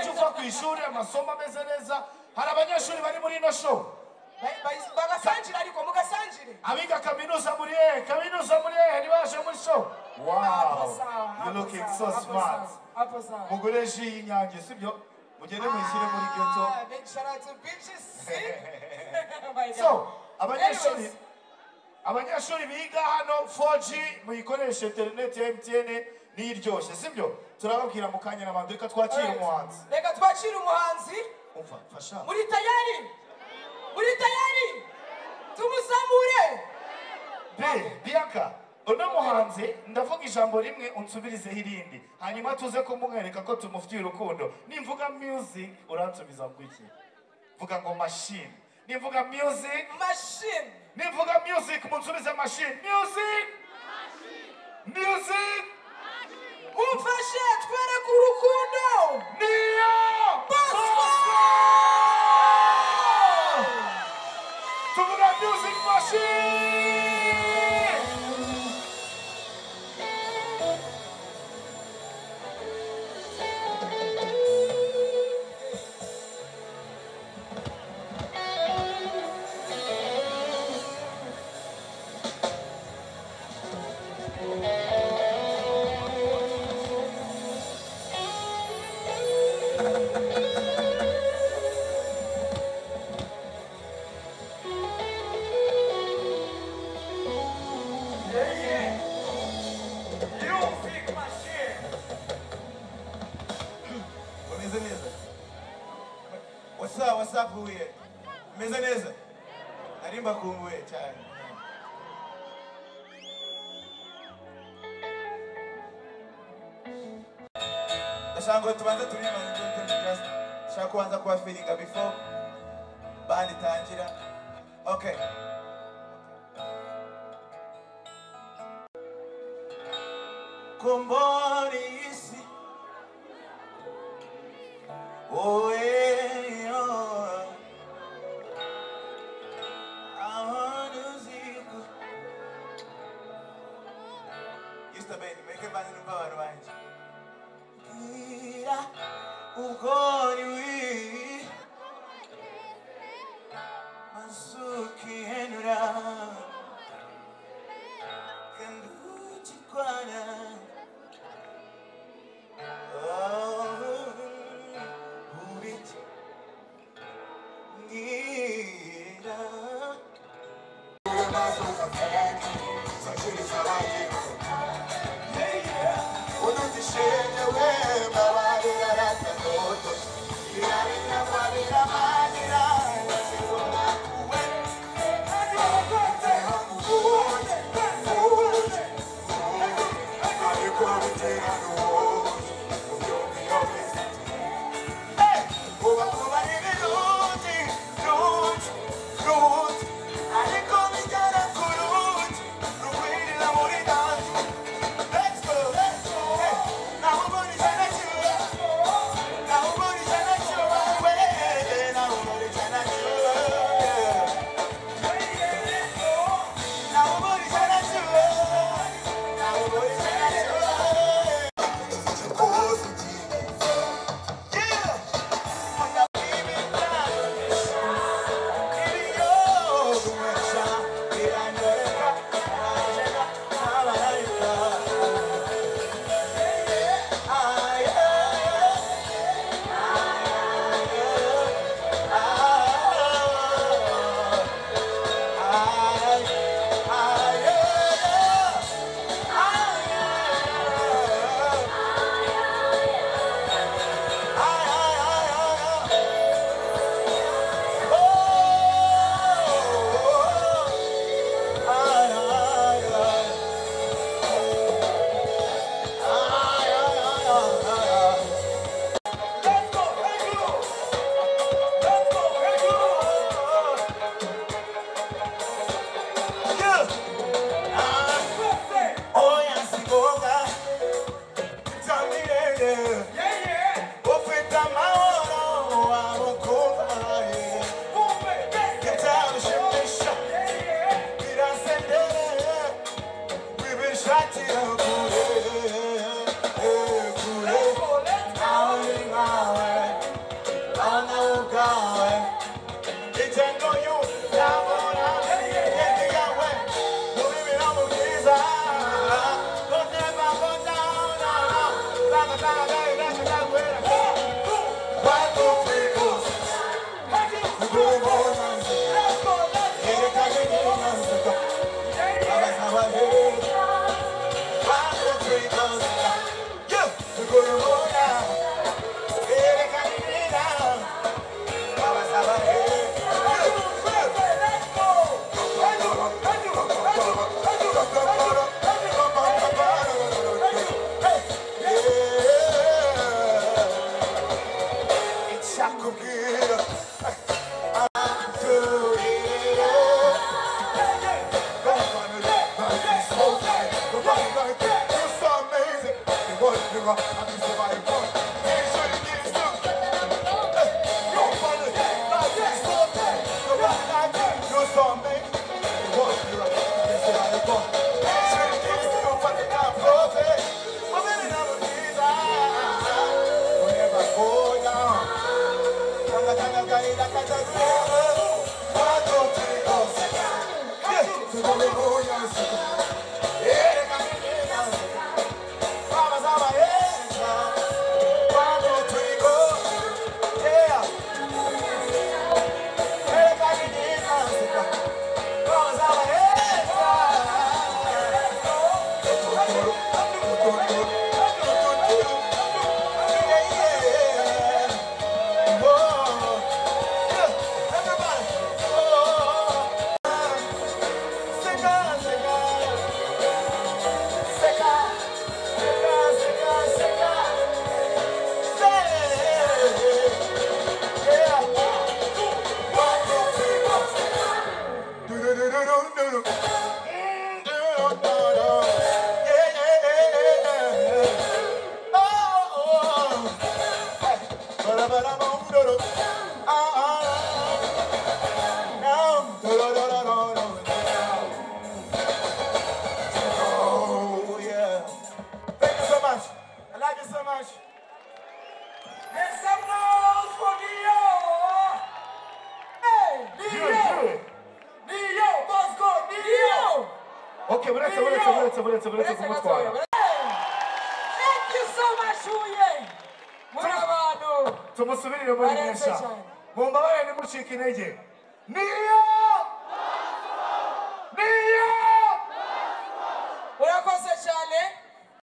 ujya uva ku ishuri amasomo ameze neza hari abanyeshuri bari muri ino show bagasangira ariko mugasangira abiga kaminuza muri kaminuza muri ntibaje muri show wow you looking so smart mugure ji y'inyange sibyo mugende mwishyire muri ghetto so abanyeshuri biga hano 4G muyikoresha internet ya MTN niryoshye sibyo turababwira mu kanya n'abandi reka twakire umuhanzi umva fasha muri tayari tumusambure Bianca uno muhanzi ndavuga ijambo rimwe unsubirizeho irindi hanyuma tuze kumwereka ko tumufitiye urukundo nimvuga music uransubiza ngo iki vuga ngo machine nimvuga music machine nimvuga music munsubize machine music umfashe twereke urukundo niyo Bosco tuvuga music machine What's up, who here? Meza. Narimba kumwe cyane. Ndashaka tubanze turimana just shaka kubanza kuba feeling before band itangira. Okay. Kumboni isi. Oh kukubwira Okay, buretse kumutwara. Thank you so much, Huye. Murabano. Tumusubirire muri mesha. Mumbabarire nimucika intege. Niyo